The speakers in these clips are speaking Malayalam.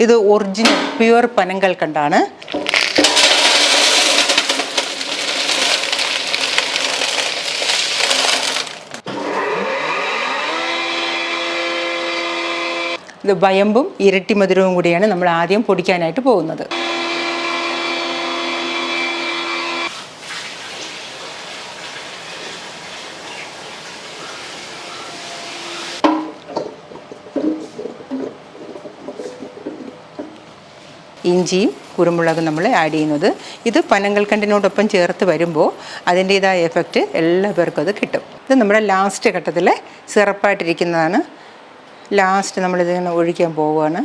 ഇത് ഒറിജിനൽ പ്യുവർ പനങ്കൽക്കണ്ടാണ്. ഇത് വയമ്പും ഇരട്ടി മധുരവും കൂടിയാണ് നമ്മൾ ആദ്യം പൊടിക്കാനായിട്ട് പോകുന്നത്. ഇഞ്ചിയും കുരുമുളകും നമ്മൾ ആഡ് ചെയ്യുന്നത്. ഇത് പനങ്കൽക്കണ്ടിനോടൊപ്പം ചേർത്ത് വരുമ്പോൾ അതിൻ്റേതായ എഫക്റ്റ് എല്ലാ പേർക്കും അത് കിട്ടും. ഇത് നമ്മുടെ ലാസ്റ്റ് ഘട്ടത്തിൽ സിറപ്പായിട്ടിരിക്കുന്നതാണ്. ലാസ്റ്റ് നമ്മളിതിങ്ങനെ ഒഴിക്കാൻ പോവുകയാണ്.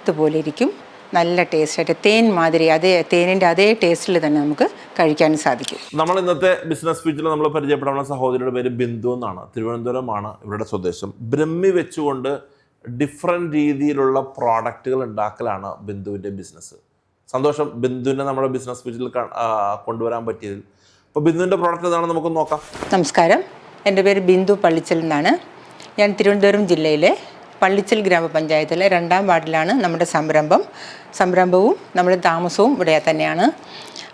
ഇതുപോലെ ഇരിക്കും. നല്ല ടേസ്റ്റായിട്ട് തേൻ മാതിരി തേനിൻ്റെ അതേ ടേസ്റ്റിൽ തന്നെ നമുക്ക് കഴിക്കാൻ സാധിക്കും. നമ്മൾ ഇന്നത്തെ ബിസിനസ് ഫീച്ചറിൽ നമ്മൾ പരിചയപ്പെടാവുന്ന സഹോദരിയുടെ പേര് ബിന്ദു എന്നാണ്. തിരുവനന്തപുരമാണ് ഇവരുടെ സ്വദേശം. ബ്രഹ്മി വെച്ചുകൊണ്ട് ഡിഫറെൻറ്റ് രീതിയിലുള്ള പ്രോഡക്റ്റുകൾ ഉണ്ടാക്കലാണ് ബിന്ദുവിൻ്റെ ബിസിനസ്. സന്തോഷം ബിന്ദുവിനെ നമ്മുടെ ബിസിനസ് ഫീച്ചറിൽ കൊണ്ടുവരാൻ പറ്റിയതിൽ. അപ്പോൾ ബിന്ദുവിൻ്റെ പ്രോഡക്റ്റ് ഏതാണെന്ന് നമുക്ക് നോക്കാം. നമസ്കാരം, എൻ്റെ പേര് ബിന്ദു പള്ളിച്ചൽ എന്നാണ്. ഞാൻ തിരുവനന്തപുരം ജില്ലയിലെ പള്ളിച്ചൽ ഗ്രാമപഞ്ചായത്തിലെ 2ാം വാർഡിലാണ് നമ്മുടെ സംരംഭവും നമ്മുടെ താമസവും ഇവിടെ തന്നെയാണ്.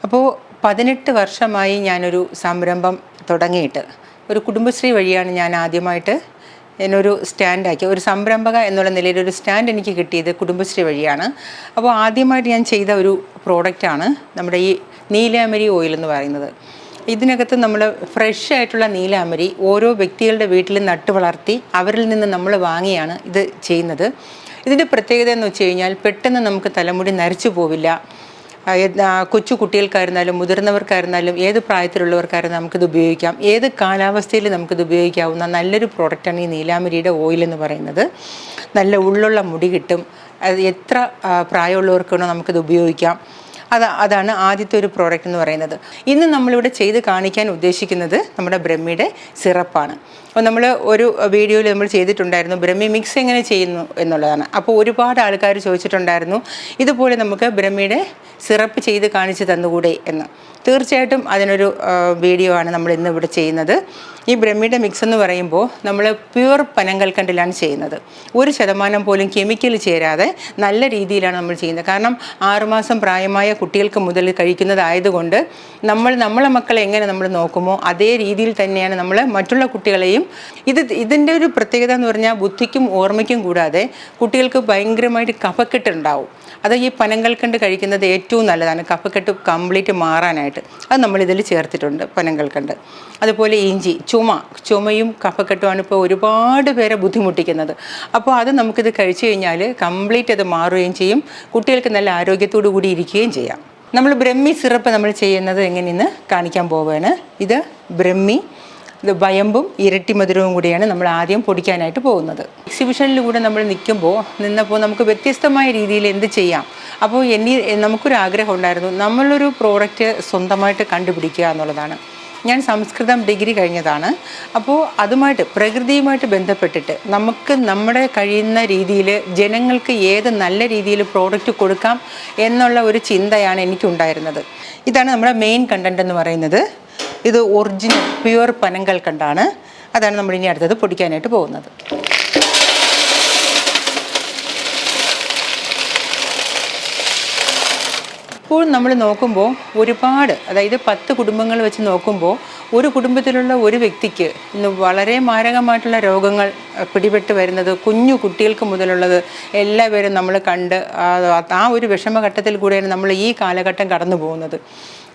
അപ്പോൾ 18 വർഷമായി ഞാനൊരു സംരംഭം തുടങ്ങിയിട്ട്, ഒരു കുടുംബശ്രീ വഴിയാണ് ഞാൻ ആദ്യമായിട്ട് എന്നൊരു സ്റ്റാൻഡാക്കി, ഒരു സംരംഭക എന്നുള്ള നിലയിൽ ഒരു സ്റ്റാൻഡ് എനിക്ക് കിട്ടിയത് കുടുംബശ്രീ വഴിയാണ്. അപ്പോൾ ആദ്യമായിട്ട് ഞാൻ ചെയ്ത ഒരു പ്രോഡക്റ്റാണ് നമ്മുടെ ഈ നീലാമരി ഓയിൽ എന്ന് പറയുന്നത്. ഇതിനകത്ത് നമ്മൾ ഫ്രഷ് ആയിട്ടുള്ള നീലാമരി ഓരോ വ്യക്തികളുടെ വീട്ടിൽ നട്ടു വളർത്തി അവരിൽ നിന്ന് നമ്മൾ വാങ്ങിയാണ് ഇത് ചെയ്യുന്നത്. ഇതിൻ്റെ പ്രത്യേകത എന്ന് വെച്ച് കഴിഞ്ഞാൽ പെട്ടെന്ന് നമുക്ക് തലമുടി നരച്ചു പോവില്ല. കൊച്ചു കുട്ടികൾക്കായിരുന്നാലും മുതിർന്നവർക്കായിരുന്നാലും ഏത് പ്രായത്തിലുള്ളവർക്കായിരുന്നാലും നമുക്കിത് ഉപയോഗിക്കാം. ഏത് കാലാവസ്ഥയിൽ നമുക്കിത് ഉപയോഗിക്കാവുന്ന നല്ലൊരു പ്രോഡക്റ്റാണ് ഈ നീലാമരിയുടെ ഓയിൽ എന്ന് പറയുന്നത്. നല്ല ഉള്ളുള്ള മുടി കിട്ടും. അത് എത്ര പ്രായമുള്ളവർക്കാണോ നമുക്കിത് ഉപയോഗിക്കാം. അതാണ് ആദ്യത്തെ ഒരു പ്രോഡക്റ്റ് എന്ന് പറയുന്നത്. ഇന്ന് നമ്മളിവിടെ ചെയ്ത് കാണിക്കാൻ ഉദ്ദേശിക്കുന്നത് നമ്മുടെ ബ്രഹ്മിയുടെ സിറപ്പാണ്. അപ്പോൾ നമ്മൾ ഒരു വീഡിയോയിൽ നമ്മൾ ചെയ്തിട്ടുണ്ടായിരുന്നു ബ്രഹ്മി മിക്സ് എങ്ങനെ ചെയ്യുന്നു എന്നുള്ളതാണ്. അപ്പോൾ ഒരുപാട് ആൾക്കാർ ചോദിച്ചിട്ടുണ്ടായിരുന്നു ഇതുപോലെ നമുക്ക് ബ്രഹ്മിയുടെ സിറപ്പ് ചെയ്ത് കാണിച്ച് തന്നുകൂടെ എന്ന്. തീർച്ചയായിട്ടും അതിനൊരു വീഡിയോ ആണ് നമ്മൾ ഇന്ന് ഇവിടെ ചെയ്യുന്നത്. ഈ ബ്രഹ്മിയുടെ മിക്സ് എന്ന് പറയുമ്പോൾ നമ്മൾ പ്യുവർ പനങ്കൽക്കണ്ടിലാണ് ചെയ്യുന്നത്. 1% പോലും കെമിക്കൽ ചേരാതെ നല്ല രീതിയിലാണ് നമ്മൾ ചെയ്യുന്നത്. കാരണം 6 മാസം പ്രായമായ കുട്ടികൾക്ക് മുതൽ കഴിക്കുന്നതായതുകൊണ്ട് നമ്മളെ മക്കളെ എങ്ങനെ നമ്മൾ നോക്കുമോ അതേ രീതിയിൽ തന്നെയാണ് നമ്മൾ മറ്റുള്ള കുട്ടികളെയും. ഇതിൻ്റെ ഒരു പ്രത്യേകത എന്ന് പറഞ്ഞാൽ ബുദ്ധിക്കും ഓർമ്മയ്ക്കും കൂടാതെ കുട്ടികൾക്ക് ഭയങ്കരമായിട്ട് കഫക്കെട്ടുണ്ടാവും. അത് ഈ പനങ്കൽക്കണ്ട് കഴിക്കുന്നത് ഏറ്റവും നല്ലതാണ്, കഫക്കെട്ട് കംപ്ലീറ്റ് മാറാനായിട്ട്. അത് നമ്മളിതിൽ ചേർത്തിട്ടുണ്ട് പനങ്കൽക്കണ്ട്. അതുപോലെ ഇഞ്ചി, ചുമയും കഫക്കെട്ടുമാണ് ഇപ്പോൾ ഒരുപാട് പേരെ ബുദ്ധിമുട്ടിക്കുന്നത്. അപ്പോൾ അത് നമുക്കിത് കഴിച്ചു കഴിഞ്ഞാൽ കംപ്ലീറ്റ് അത് മാറുകയും ചെയ്യും. കുട്ടികൾക്ക് നല്ല ആരോഗ്യത്തോടു കൂടി ഇരിക്കുകയും ചെയ്യാം. നമ്മൾ ബ്രഹ്മി സിറപ്പ് നമ്മൾ ചെയ്യുന്നത് എങ്ങനെയെന്ന് കാണിക്കാൻ പോവുകയാണ്. ഇത് ബ്രഹ്മി, ഇത് വയമ്പും ഇരട്ടി മധുരവും കൂടിയാണ് നമ്മൾ ആദ്യം പൊടിക്കാനായിട്ട് പോകുന്നത്. എക്സിബിഷനിലൂടെ നമ്മൾ നിന്നപ്പോൾ നമുക്ക് വ്യത്യസ്തമായ രീതിയിൽ എന്ത് ചെയ്യാം. അപ്പോൾ നമുക്കൊരു ആഗ്രഹം ഉണ്ടായിരുന്നു, നമ്മളൊരു പ്രോഡക്റ്റ് സ്വന്തമായിട്ട് കണ്ടുപിടിക്കുക എന്നുള്ളതാണ്. ഞാൻ സംസ്കൃതം ഡിഗ്രി കഴിഞ്ഞതാണ്. അപ്പോൾ അതുമായിട്ട് പ്രകൃതിയുമായിട്ട് ബന്ധപ്പെട്ടിട്ട് നമുക്ക് നമ്മുടെ കഴിയുന്ന രീതിയിൽ ജനങ്ങൾക്ക് ഏത് നല്ല രീതിയിൽ പ്രോഡക്റ്റ് കൊടുക്കാം എന്നുള്ള ഒരു ചിന്തയാണ് എനിക്കുണ്ടായിരുന്നത്. ഇതാണ് നമ്മുടെ മെയിൻ കണ്ടന്റ് എന്ന് പറയുന്നത്. ഇത് ഒറിജിനൽ പ്യുവർ പനങ്കൽക്കണ്ടാണ്. അതാണ് നമ്മൾ ഇനി അടുത്തത് പൊടിക്കാനായിട്ട് പോകുന്നത്. ഇപ്പോൾ നമ്മൾ നോക്കുമ്പോൾ ഒരുപാട്, അതായത് 10 കുടുംബങ്ങൾ വെച്ച് നോക്കുമ്പോൾ ഒരു കുടുംബത്തിലുള്ള ഒരു വ്യക്തിക്ക് ഇന്ന് വളരെ മാരകമായിട്ടുള്ള രോഗങ്ങൾ പിടിപെട്ട് വരുന്നത്, കുഞ്ഞു കുട്ടികൾക്ക് മുതലുള്ളത് എല്ലാവരും നമ്മൾ കണ്ട് ആ ഒരു വിഷമഘട്ടത്തിൽ കൂടെയാണ് നമ്മൾ ഈ കാലഘട്ടം കടന്നു പോകുന്നത്.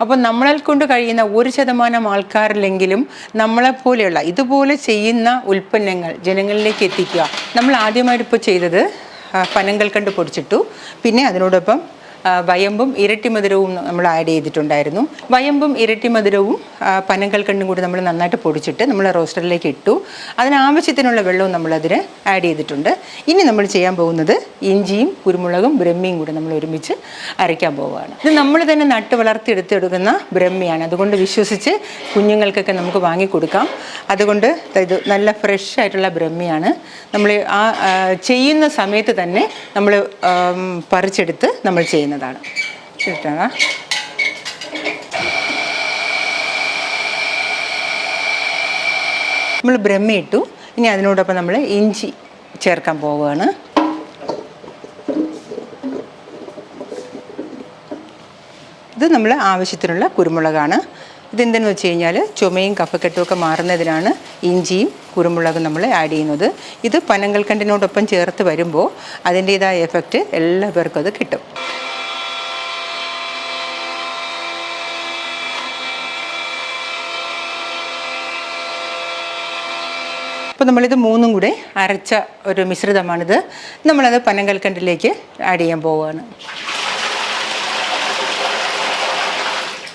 അപ്പോൾ നമ്മളെ കൊണ്ട് കഴിയുന്ന 1% ആൾക്കാരിലെങ്കിലും നമ്മളെപ്പോലെയുള്ള ഇതുപോലെ ചെയ്യുന്ന ഉൽപ്പന്നങ്ങൾ ജനങ്ങളിലേക്ക് എത്തിക്കുക. നമ്മൾ ആദ്യമായിട്ട് ഇപ്പോൾ ചെയ്തത് പനങ്കൽക്കണ്ട് പൊടിച്ചിട്ടു. പിന്നെ അതിനോടൊപ്പം വയമ്പും ഇരട്ടി മധുരവും നമ്മൾ ആഡ് ചെയ്തിട്ടുണ്ടായിരുന്നു. വയമ്പും ഇരട്ടി മധുരവും പനങ്കൽക്കണ്ടും കൂടി നമ്മൾ നന്നായിട്ട് പൊടിച്ചിട്ട് നമ്മൾ റോസ്റ്ററിലേക്ക് ഇട്ടു. അതിനാവശ്യത്തിനുള്ള വെള്ളവും നമ്മളതിന് ആഡ് ചെയ്തിട്ടുണ്ട്. ഇനി നമ്മൾ ചെയ്യാൻ പോകുന്നത് ഇഞ്ചിയും കുരുമുളകും ബ്രഹ്മിയും കൂടി നമ്മൾ ഒരുമിച്ച് അരയ്ക്കാൻ പോവുകയാണ്. ഇത് നമ്മൾ തന്നെ നട്ട് വളർത്തിയെടുത്തെടുക്കുന്ന ബ്രഹ്മിയാണ്. അതുകൊണ്ട് വിശ്വസിച്ച് കുഞ്ഞുങ്ങൾക്കൊക്കെ നമുക്ക് വാങ്ങിക്കൊടുക്കാം. അതുകൊണ്ട് ഇത് നല്ല ഫ്രഷ് ആയിട്ടുള്ള ബ്രഹ്മിയാണ്. നമ്മൾ ആ ചെയ്യുന്ന സമയത്ത് തന്നെ നമ്മൾ പറിച്ചെടുത്ത് നമ്മൾ ചെയ്യുന്നതാണ്. നമ്മൾ ബ്രഹ്മി ഇട്ടു. ഇനി അതിനോടൊപ്പം നമ്മൾ ഇഞ്ചി ചേർക്കാൻ പോവുകയാണ്. ഇത് നമ്മൾ ആവശ്യത്തിനുള്ള കുരുമുളകാണ്. ഇതെന്തെന്ന് വെച്ച് കഴിഞ്ഞാൽ ചുമയും കഫക്കെട്ടും ഒക്കെ മാറുന്നതിനാണ് ഇഞ്ചിയും കുരുമുളകും നമ്മൾ ആഡ് ചെയ്യുന്നത്. ഇത് പനങ്കൽക്കണ്ടിനോടൊപ്പം ചേർത്ത് വരുമ്പോൾ അതിൻ്റേതായ എഫക്റ്റ് എല്ലാവർക്കും അത് കിട്ടും. അപ്പോൾ നമ്മളിത് മൂന്നും കൂടെ അരച്ച ഒരു മിശ്രിതമാണിത്. നമ്മളത് പനങ്കൽക്കണ്ടിലേക്ക് ആഡ് ചെയ്യാൻ പോവുകയാണ്.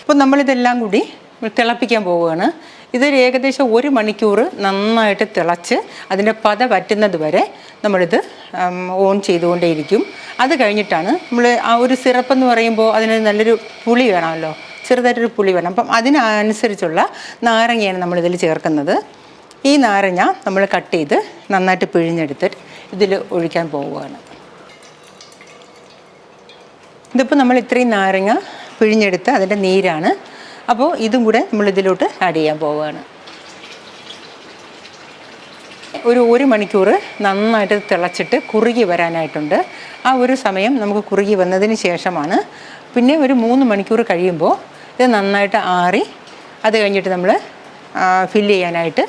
അപ്പോൾ നമ്മളിതെല്ലാം കൂടി തിളപ്പിക്കാൻ പോവുകയാണ്. ഇതൊരു ഏകദേശം 1 മണിക്കൂർ നന്നായിട്ട് തിളച്ച് അതിൻ്റെ പത പറ്റുന്നത് വരെ നമ്മളിത് ഓൺ ചെയ്തുകൊണ്ടേയിരിക്കും. അത് കഴിഞ്ഞിട്ടാണ് നമ്മൾ ആ ഒരു സിറപ്പ് എന്ന് പറയുമ്പോൾ അതിന് നല്ലൊരു പുളി വേണമല്ലോ, ചെറുതായിട്ടൊരു പുളി വേണം. അപ്പം അതിനനുസരിച്ചുള്ള നാരങ്ങയാണ് നമ്മളിതിൽ ചേർക്കുന്നത്. ഈ നാരങ്ങ നമ്മൾ കട്ട് ചെയ്ത് നന്നായിട്ട് പിഴിഞ്ഞെടുത്തിട്ട് ഇതിൽ ഒഴിക്കാൻ പോവുകയാണ്. ഇതിപ്പോൾ നമ്മൾ ഇത്രയും നാരങ്ങ പിഴിഞ്ഞെടുത്ത് അതിൻ്റെ നീരാണ്. അപ്പോൾ ഇതും കൂടെ നമ്മളിതിലോട്ട് ആഡ് ചെയ്യാൻ പോവുകയാണ്. ഒരു 1 മണിക്കൂർ നന്നായിട്ട് തിളച്ചിട്ട് കുറുകി വരാനായിട്ടുണ്ട്. ആ ഒരു സമയം നമുക്ക് കുറുകി വന്നതിന് ശേഷമാണ് പിന്നെ ഒരു 3 മണിക്കൂർ കഴിയുമ്പോൾ ഇത് നന്നായിട്ട് ആറി അത് കഴിഞ്ഞിട്ട് നമ്മൾ ഫില്ല് ചെയ്യാനായിട്ട്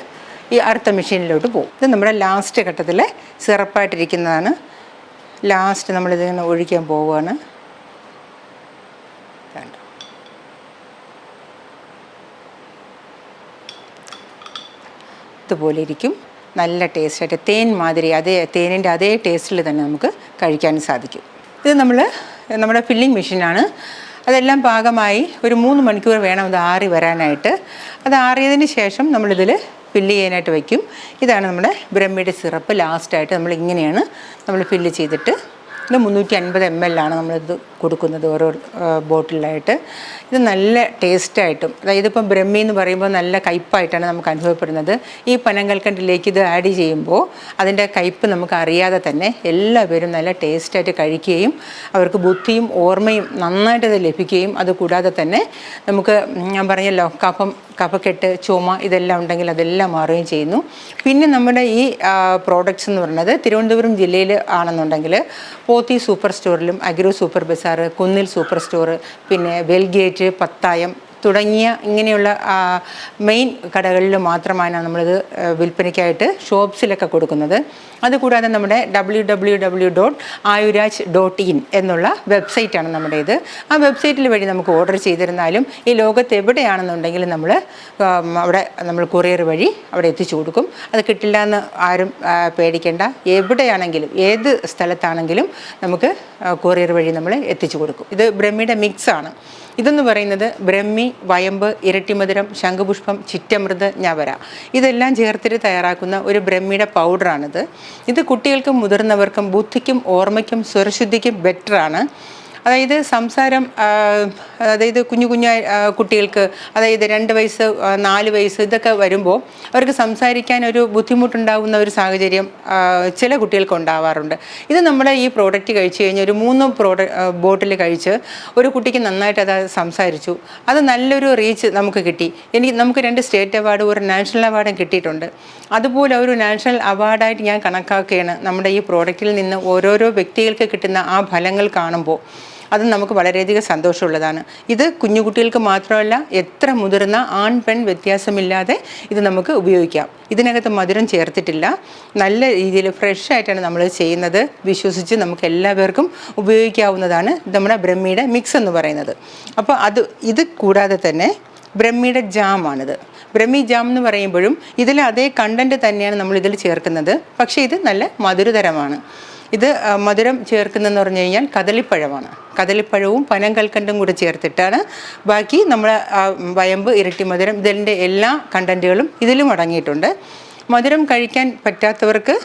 ഈ അടുത്ത മെഷീനിലോട്ട് പോകും. ഇത് നമ്മുടെ ലാസ്റ്റ് ഘട്ടത്തിൽ സിറപ്പായിട്ടിരിക്കുന്നതാണ്. ലാസ്റ്റ് നമ്മളിതിങ്ങനെ ഒഴിക്കാൻ പോവുകയാണ്. ഇതുപോലെ ഇരിക്കും. നല്ല ടേസ്റ്റായിട്ട് തേൻ മാതിരി തേനിൻ്റെ അതേ ടേസ്റ്റിൽ തന്നെ നമുക്ക് കഴിക്കാൻ സാധിക്കും. ഇത് നമ്മുടെ ഫില്ലിംഗ് മെഷീനാണ്. അതെല്ലാം പാകമായി ഒരു 3 മണിക്കൂർ വേണം ഇത് ആറി വരാനായിട്ട്. അത് ആറിയതിന് ശേഷം നമ്മളിതിൽ ഫില്ല് ചെയ്യാനായിട്ട് വയ്ക്കും. ഇതാണ് നമ്മുടെ ബ്രഹ്മിയുടെ സിറപ്പ്. ലാസ്റ്റായിട്ട് നമ്മൾ ഇങ്ങനെയാണ് നമ്മൾ ഫില്ല് ചെയ്തിട്ട് ഇത് 350 ml ആണ് നമ്മളിത് കൊടുക്കുന്നത് ഓരോ ബോട്ടിലായിട്ട്. ഇത് നല്ല ടേസ്റ്റായിട്ടും, അതായത് ഇപ്പം ബ്രഹ്മി എന്ന് പറയുമ്പോൾ നല്ല കയ്പ്പായിട്ടാണ് നമുക്ക് അനുഭവപ്പെടുന്നത്. ഈ പനങ്കൽക്കണ്ടിലേക്ക് ഇത് ആഡ് ചെയ്യുമ്പോൾ അതിൻ്റെ കയ്പ്പ് നമുക്ക് അറിയാതെ തന്നെ എല്ലാവരും നല്ല ടേസ്റ്റായിട്ട് കഴിക്കുകയും അവർക്ക് ബുദ്ധിയും ഓർമ്മയും നന്നായിട്ട് ഇത് ലഭിക്കുകയും അതുകൂടാതെ തന്നെ നമുക്ക് ഞാൻ പറഞ്ഞല്ലോ കഫക്കെട്ട് ചുമ ഇതെല്ലാം ഉണ്ടെങ്കിൽ അതെല്ലാം മാറുകയും ചെയ്യുന്നു. പിന്നെ നമ്മുടെ ഈ പ്രോഡക്റ്റ്സ് എന്ന് പറയുന്നത് തിരുവനന്തപുരം ജില്ലയിൽ ആണെന്നുണ്ടെങ്കിൽ Pothy super സ്റ്റോറിലും agro super Bazar, കുന്നിൽ സൂപ്പർ സ്റ്റോർ, പിന്നെ വെൽഗേറ്റ്, പത്തായം തുടങ്ങിയ ഇങ്ങനെയുള്ള മെയിൻ കടകളിൽ മാത്രമാണ് നമ്മളിത് വിൽപ്പനയ്ക്കായിട്ട് ഷോപ്സിലൊക്കെ കൊടുക്കുന്നത്. അതുകൂടാതെ നമ്മുടെ www.ayuraj.in എന്നുള്ള വെബ്സൈറ്റാണ് നമ്മുടെ ഇത്. ആ വെബ്സൈറ്റിൽ വഴി നമുക്ക് ഓർഡർ ചെയ്തിരുന്നാലും ഈ ലോകത്ത് എവിടെയാണെന്നുണ്ടെങ്കിലും അവിടെ നമ്മൾ കൊറിയർ വഴി അവിടെ എത്തിച്ചു കൊടുക്കും. അത് കിട്ടില്ല എന്ന് ആരും പേടിക്കേണ്ട. എവിടെയാണെങ്കിലും ഏത് സ്ഥലത്താണെങ്കിലും നമുക്ക് കൊറിയർ വഴി നമ്മൾ എത്തിച്ചു കൊടുക്കും. ഇത് ബ്രഹ്മിയുടെ മിക്സാണ്. ഇതെന്ന് പറയുന്നത് ബ്രഹ്മി, വയമ്പ്, ഇരട്ടിമധുരം, ശംഖുപുഷ്പം, ചിറ്റമൃത്, ഞവര ഇതെല്ലാം ചേർത്തിട്ട് തയ്യാറാക്കുന്ന ഒരു ബ്രഹ്മിയുടെ പൗഡറാണിത്. ഇത് കുട്ടികൾക്കും മുതിർന്നവർക്കും ബുദ്ധിക്കും ഓർമ്മയ്ക്കും സ്വരശുദ്ധിക്കും ബെറ്ററാണ്. അതായത് സംസാരം, അതായത് കുഞ്ഞു കുട്ടികൾക്ക്, അതായത് 2 വയസ്സ് 4 വയസ്സ് ഇതൊക്കെ വരുമ്പോൾ അവർക്ക് സംസാരിക്കാൻ ഒരു ബുദ്ധിമുട്ടുണ്ടാകുന്ന ഒരു സാഹചര്യം ചില കുട്ടികൾക്ക് ഉണ്ടാവാറുണ്ട്. ഇത് നമ്മുടെ ഈ പ്രോഡക്റ്റ് കഴിച്ചു കഴിഞ്ഞാൽ ഒരു 3 ബോട്ടിൽ കഴിച്ച് ഒരു കുട്ടിക്ക് നന്നായിട്ട് അത് സംസാരിച്ചു. അത് നല്ലൊരു റീച്ച് നമുക്ക് കിട്ടി. നമുക്ക് 2 സ്റ്റേറ്റ് അവാർഡ്, ഒരു നാഷണൽ അവാർഡും കിട്ടിയിട്ടുണ്ട്. അതുപോലെ ഒരു നാഷണൽ അവാർഡായിട്ട് ഞാൻ കണക്കാക്കുകയാണ് നമ്മുടെ ഈ പ്രോഡക്റ്റിൽ നിന്ന് ഓരോരോ വ്യക്തികൾക്ക് കിട്ടുന്ന ആ ഫലങ്ങൾ കാണുമ്പോൾ. അത് നമുക്ക് വളരെയധികം സന്തോഷമുള്ളതാണ്. ഇത് കുഞ്ഞുകുട്ടികൾക്ക് മാത്രമല്ല, എത്ര മുതിർന്ന ആൺ പെൺ വ്യത്യാസമില്ലാതെ ഇത് നമുക്ക് ഉപയോഗിക്കാം. ഇതിനകത്ത് മധുരം ചേർത്തിട്ടില്ല. നല്ല രീതിയിൽ ഫ്രഷ് ആയിട്ടാണ് നമ്മൾ ചെയ്യുന്നത്. വിശ്വസിച്ച് നമുക്ക് എല്ലാവർക്കും ഉപയോഗിക്കാവുന്നതാണ് നമ്മുടെ ബ്രഹ്മിയുടെ മിക്സ് എന്ന് പറയുന്നത്. അപ്പോൾ ഇത് കൂടാതെ തന്നെ ബ്രഹ്മിയുടെ ജാമാണിത്. ബ്രഹ്മി ജാം എന്ന് പറയുമ്പോഴും ഇതിൽ അതേ കണ്ടൻറ്റ് തന്നെയാണ് നമ്മളിതിൽ ചേർക്കുന്നത്. പക്ഷേ ഇത് നല്ല മധുരതരമാണ്. ഇത് മധുരം ചേർക്കുന്നതെന്ന് പറഞ്ഞു കഴിഞ്ഞാൽ കദളിപ്പഴമാണ്. കദളിപ്പഴവും പനങ്കൽക്കണ്ടും കൂടെ ചേർത്തിട്ടാണ്. ബാക്കി നമ്മൾ വയമ്പ്, ഇരട്ടി മധുരം ഇതിൻ്റെ എല്ലാ കണ്ടൻറ്റുകളും ഇതിലും അടങ്ങിയിട്ടുണ്ട്. മധുരം കഴിക്കാൻ പറ്റാത്തവർക്ക്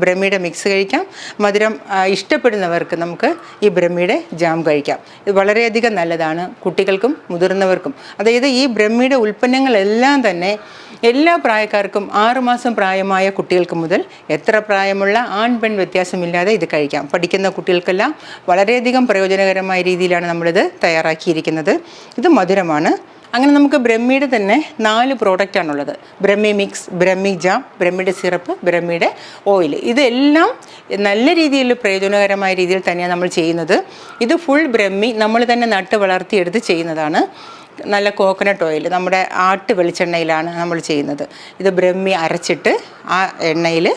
ബ്രഹ്മിയുടെ മിക്സ് കഴിക്കാം. മധുരം ഇഷ്ടപ്പെടുന്നവർക്ക് നമുക്ക് ഈ ബ്രഹ്മിയുടെ ജാം കഴിക്കാം. ഇത് വളരെയധികം നല്ലതാണ് കുട്ടികൾക്കും മുതിർന്നവർക്കും. അതായത് ഈ ബ്രഹ്മിയുടെ ഉൽപ്പന്നങ്ങളെല്ലാം തന്നെ എല്ലാ പ്രായക്കാർക്കും, 6 മാസം പ്രായമായ കുട്ടികൾക്ക് മുതൽ എത്ര പ്രായമുള്ള ആൺ പെൺ വ്യത്യാസമില്ലാതെ ഇത് കഴിക്കാം. പഠിക്കുന്ന കുട്ടികൾക്കെല്ലാം വളരെയധികം പ്രയോജനകരമായ രീതിയിലാണ് നമ്മളിത് തയ്യാറാക്കിയിരിക്കുന്നത്. ഇത് മധുരമാണ്. അങ്ങനെ നമുക്ക് ബ്രഹ്മിയുടെ തന്നെ 4 പ്രോഡക്റ്റാണുള്ളത്. ബ്രഹ്മി മിക്സ്, ബ്രഹ്മി ജാം, ബ്രഹ്മിയുടെ സിറപ്പ്, ബ്രഹ്മിയുടെ ഓയിൽ. ഇതെല്ലാം നല്ല രീതിയിൽ പ്രയോജനകരമായ രീതിയിൽ തന്നെയാണ് നമ്മൾ ചെയ്യുന്നത്. ഇത് ഫുൾ ബ്രഹ്മി നമ്മൾ തന്നെ നട്ട് വളർത്തിയെടുത്ത് ചെയ്യുന്നതാണ്. നല്ല കോക്കനട്ട് ഓയിൽ, നമ്മുടെ ആട്ട് വെളിച്ചെണ്ണയിലാണ് നമ്മൾ ചെയ്യുന്നത്. ഇത് ബ്രഹ്മി അരച്ചിട്ട് ആ എണ്ണയിൽ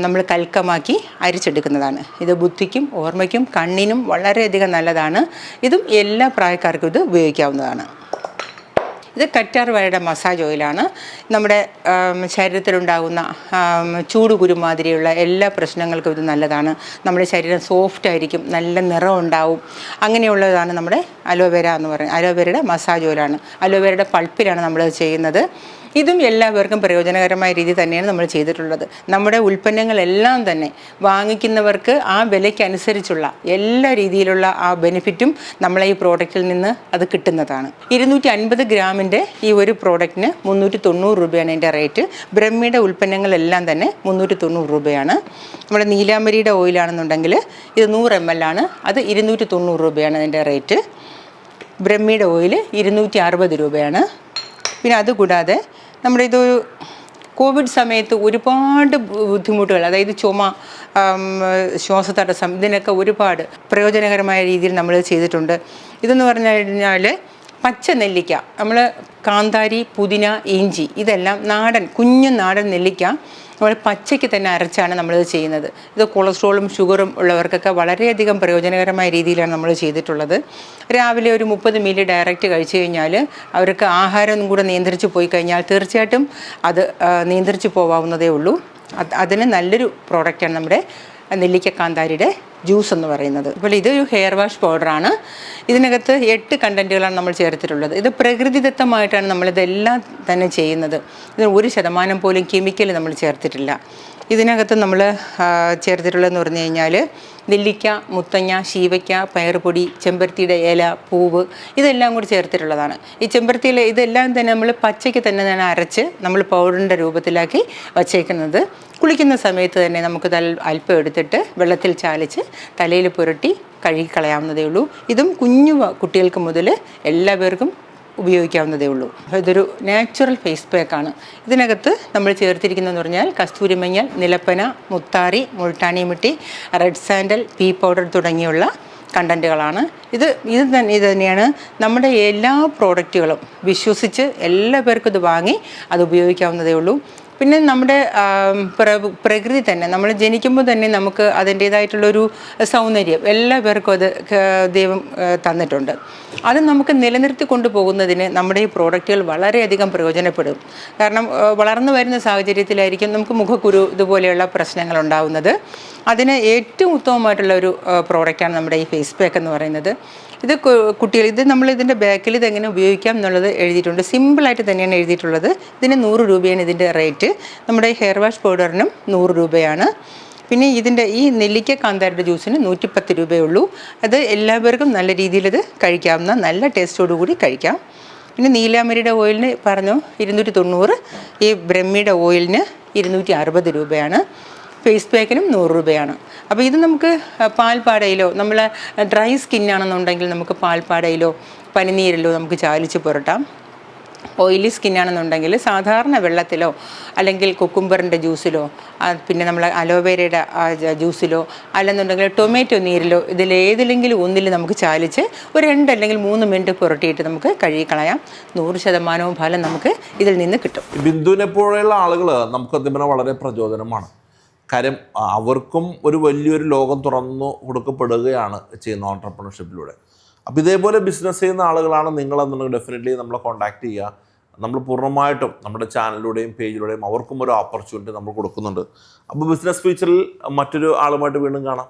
നമ്മൾ കൽക്കമാക്കി അരിച്ചെടുക്കുന്നതാണ്. ഇത് ബുദ്ധിക്കും ഓർമ്മയ്ക്കും കണ്ണിനും വളരെയധികം നല്ലതാണ്. ഇതും എല്ലാ പ്രായക്കാർക്കും ഇത് ഉപയോഗിക്കാവുന്നതാണ്. ഇത് കറ്റാർ വാഴയുടെ മസാജ് ഓയിലാണ്. നമ്മുടെ ശരീരത്തിലുണ്ടാകുന്ന ചൂട് കുരുമാതിരിയുള്ള എല്ലാ പ്രശ്നങ്ങൾക്കും ഇത് നല്ലതാണ്. നമ്മുടെ ശരീരം സോഫ്റ്റ് ആയിരിക്കും, നല്ല നിറം ഉണ്ടാവും. അങ്ങനെയുള്ളതാണ് നമ്മുടെ അലോവേര എന്ന് പറയുന്നത്. അലോവേരയുടെ മസാജ് ഓയിലാണ്. അലോവേരയുടെ പൾപ്പിലാണ് നമ്മളത് ചെയ്യുന്നത്. ഇതും എല്ലാവർക്കും പ്രയോജനകരമായ രീതി തന്നെയാണ് നമ്മൾ ചെയ്തിട്ടുള്ളത്. നമ്മുടെ ഉൽപ്പന്നങ്ങളെല്ലാം തന്നെ വാങ്ങിക്കുന്നവർക്ക് ആ വിലയ്ക്കനുസരിച്ചുള്ള എല്ലാ രീതിയിലുള്ള ആ ബെനിഫിറ്റും നമ്മളെ ഈ പ്രോഡക്റ്റിൽ നിന്ന് അത് കിട്ടുന്നതാണ്. 250 ഗ്രാമിൻ്റെ ഈ ഒരു പ്രോഡക്റ്റിന് 390 രൂപയാണ് എൻ്റെ റേറ്റ്. ബ്രഹ്മിയുടെ ഉൽപ്പന്നങ്ങളെല്ലാം തന്നെ 390 രൂപയാണ്. നമ്മുടെ നീലാംബരിയുടെ ഓയിലാണെന്നുണ്ടെങ്കിൽ ഇത് 100 ml ആണ്. അത് 290 രൂപയാണ് അതിൻ്റെ റേറ്റ്. ബ്രഹ്മിയുടെ ഓയിൽ 260 രൂപയാണ്. പിന്നെ അതുകൂടാതെ നമ്മുടെ ഇതൊരു കോവിഡ് സമയത്ത് ഒരുപാട് ബുദ്ധിമുട്ടുകൾ, അതായത് ചുമ, ശ്വാസതടസ്സം, ഇതിനൊക്കെ ഒരുപാട് പ്രയോജനകരമായ രീതിയിൽ നമ്മൾ ചെയ്തിട്ടുണ്ട്. ഇതെന്ന് പറഞ്ഞു കഴിഞ്ഞാൽ പച്ച നെല്ലിക്ക, നമ്മൾ കാന്താരി, പുതിന, ഇഞ്ചി ഇതെല്ലാം നാടൻ കുഞ്ഞു നാടൻ നെല്ലിക്ക നമ്മൾ പച്ചയ്ക്ക് തന്നെ അരച്ചാണ് നമ്മളിത് ചെയ്യുന്നത്. ഇത് കൊളസ്ട്രോളും ഷുഗറും ഉള്ളവർക്കൊക്കെ വളരെയധികം പ്രയോജനകരമായ രീതിയിലാണ് നമ്മൾ ചെയ്തിട്ടുള്ളത്. രാവിലെ ഒരു 30 മില്ലി ഡയറക്റ്റ് കഴിച്ചു കഴിഞ്ഞാൽ അവർക്ക് ആഹാരം കൂടെ നിയന്ത്രിച്ച് പോയി കഴിഞ്ഞാൽ തീർച്ചയായിട്ടും അത് നിയന്ത്രിച്ച് പോകാവുന്നതേ ഉള്ളൂ. അതിന് നല്ലൊരു പ്രോഡക്റ്റാണ് നമ്മുടെ നെല്ലിക്ക കാന്താരിയുടെ ജ്യൂസ് എന്ന് പറയുന്നത്. അപ്പോൾ ഇതൊരു ഹെയർ വാഷ് പൗഡറാണ്. ഇതിനകത്ത് 8 കണ്ടൻറ്റുകളാണ് നമ്മൾ ചേർത്തിട്ടുള്ളത്. ഇത് പ്രകൃതിദത്തമായിട്ടാണ് നമ്മളിതെല്ലാം തന്നെ ചെയ്യുന്നത്. ഇതിന് 1% പോലും കെമിക്കൽ നമ്മൾ ചേർത്തിട്ടില്ല. ഇതിനകത്ത് നമ്മൾ ചേർത്തിട്ടുള്ളതെന്ന് പറഞ്ഞു കഴിഞ്ഞാൽ നെല്ലിക്ക, മുത്തങ്ങ, ശീവയ്ക്ക, പയറുപൊടി, ചെമ്പരത്തിയുടെ ഇല, പൂവ് ഇതെല്ലാം കൂടി ചേർത്തിട്ടുള്ളതാണ്. ഈ ചെമ്പരത്തിയില ഇതെല്ലാം തന്നെ നമ്മൾ പച്ചയ്ക്ക് തന്നെ അരച്ച് നമ്മൾ പൗഡറിൻ്റെ രൂപത്തിലാക്കി വച്ചേക്കുന്നത്. കുളിക്കുന്ന സമയത്ത് തന്നെ നമുക്ക് അല്പം എടുത്തിട്ട് വെള്ളത്തിൽ ചാലിച്ച് തലയിൽ പുരട്ടി കഴുകിക്കളയാവുന്നതേ ഉള്ളൂ. ഇതും കുഞ്ഞു കുട്ടികൾക്ക് മുതൽ എല്ലാവർക്കും ഉപയോഗിക്കാവുന്നതേ ഉള്ളൂ. ഇതൊരു നാച്ചുറൽ ഫേസ് പാക്കാണ്. ഇതിനകത്ത് നമ്മൾ ചേർത്തിരിക്കുന്നതെന്ന് പറഞ്ഞാൽ കസ്തൂരിമഞ്ഞൾ, നിലപ്പന, മുത്താറി, multani mitti, red sandal, pea powder തുടങ്ങിയുള്ള കണ്ടൻറ്റുകളാണ്. ഇത് തന്നെയാണ് നമ്മുടെ എല്ലാ പ്രോഡക്റ്റുകളും വിശ്വസിച്ച് എല്ലാ പേർക്കും ഇത് വാങ്ങി അത് ഉപയോഗിക്കാവുന്നതേ ഉള്ളൂ. പിന്നെ നമ്മുടെ പ്രകൃതി തന്നെ, നമ്മൾ ജനിക്കുമ്പോൾ തന്നെ നമുക്ക് അതിൻ്റേതായിട്ടുള്ളൊരു സൗന്ദര്യം എല്ലാ പേർക്കും അത് ദൈവം തന്നിട്ടുണ്ട്. അത് നമുക്ക് നിലനിർത്തി കൊണ്ടുപോകുന്നതിന് നമ്മുടെ ഈ പ്രോഡക്റ്റുകൾ വളരെയധികം പ്രയോജനപ്പെടും. കാരണം വളർന്നു വരുന്ന സാഹചര്യത്തിലായിരിക്കും നമുക്ക് മുഖക്കുരു ഇതുപോലെയുള്ള പ്രശ്നങ്ങൾ ഉണ്ടാകുന്നത്. അതിന് ഏറ്റവും ഉത്തമമായിട്ടുള്ള ഒരു പ്രോഡക്റ്റാണ് നമ്മുടെ ഈ ഫേസ് പാക്ക് എന്ന് പറയുന്നത്. ഇത് കുട്ടികൾ, ഇത് നമ്മൾ ഇതിൻ്റെ ബാക്കിൽ ഇതെങ്ങനെ ഉപയോഗിക്കാം എന്നുള്ളത് എഴുതിയിട്ടുണ്ട്. സിമ്പിളായിട്ട് തന്നെയാണ് എഴുതിയിട്ടുള്ളത്. ഇതിന് 100 രൂപയാണ് ഇതിൻ്റെ റേറ്റ്. നമ്മുടെ ഹെയർ വാഷ് പൗഡറിനും 100 രൂപയാണ്. പിന്നെ ഇതിൻ്റെ ഈ നെല്ലിക്ക കാന്താരിയുടെ ജ്യൂസിന് 110 രൂപയേ ഉള്ളൂ. അത് എല്ലാവർക്കും നല്ല രീതിയിൽ ഇത് കഴിക്കാവുന്ന നല്ല ടേസ്റ്റോടുകൂടി കഴിക്കാം. പിന്നെ നീലാംബരിയുടെ ഓയിലിന് പറഞ്ഞു 290, ഈ ബ്രഹ്മിയുടെ ഓയിലിന് 260 രൂപയാണ്. ഫേസ് പാക്കിനും 100 രൂപയാണ്. അപ്പോൾ ഇത് നമുക്ക് പാൽപ്പാടയിലോ, നമ്മൾ ഡ്രൈ സ്കിന്നാണെന്നുണ്ടെങ്കിൽ നമുക്ക് പാൽപ്പാടയിലോ പനിനീരിലോ നമുക്ക് ചാലിച്ച് പുരട്ടാം. ഓയിലി സ്കിന്നാണെന്നുണ്ടെങ്കിൽ സാധാരണ വെള്ളത്തിലോ അല്ലെങ്കിൽ കുക്കുംബറിൻ്റെ ജ്യൂസിലോ പിന്നെ നമ്മൾ അലോവേരയുടെ ജ്യൂസിലോ അല്ലെന്നുണ്ടെങ്കിൽ ടൊമാറ്റോ നീരിലോ ഇതിലേതിലെങ്കിലും ഒന്നിൽ നമുക്ക് ചാലിച്ച് ഒരു 2 അല്ലെങ്കിൽ 3 മിനിറ്റ് പുരട്ടിയിട്ട് നമുക്ക് കഴുകിക്കളയാം. 100% ഫലം നമുക്ക് ഇതിൽ നിന്ന് കിട്ടും. ബിന്ദുവിനെ പോലെയുള്ള ആളുകൾ നമുക്ക് അതിന് വളരെ പ്രചോദനമാണ്. കാര്യം അവർക്കും ഒരു വലിയൊരു ലോകം തുറന്നു കൊടുക്കപ്പെടുകയാണ് ചെയ്യുന്ന ഓൺട്രപ്രണർഷിപ്പിലൂടെ. അപ്പോൾ ഇതേപോലെ ബിസിനസ് ചെയ്യുന്ന ആളുകളാണ് നിങ്ങളെന്നുണ്ടെങ്കിൽ ഡെഫിനറ്റ്ലി നമ്മളെ കോൺടാക്ട് ചെയ്യുക. നമ്മൾ പൂർണ്ണമായിട്ടും നമ്മുടെ ചാനലിലൂടെയും പേജിലൂടെയും അവർക്കും ഒരു ഓപ്പർച്യൂണിറ്റി നമ്മൾ കൊടുക്കുന്നുണ്ട്. അപ്പോൾ ബിസിനസ് ഫ്യൂച്ചറിൽ മറ്റൊരു ആളുമായിട്ട് വീണ്ടും കാണാം.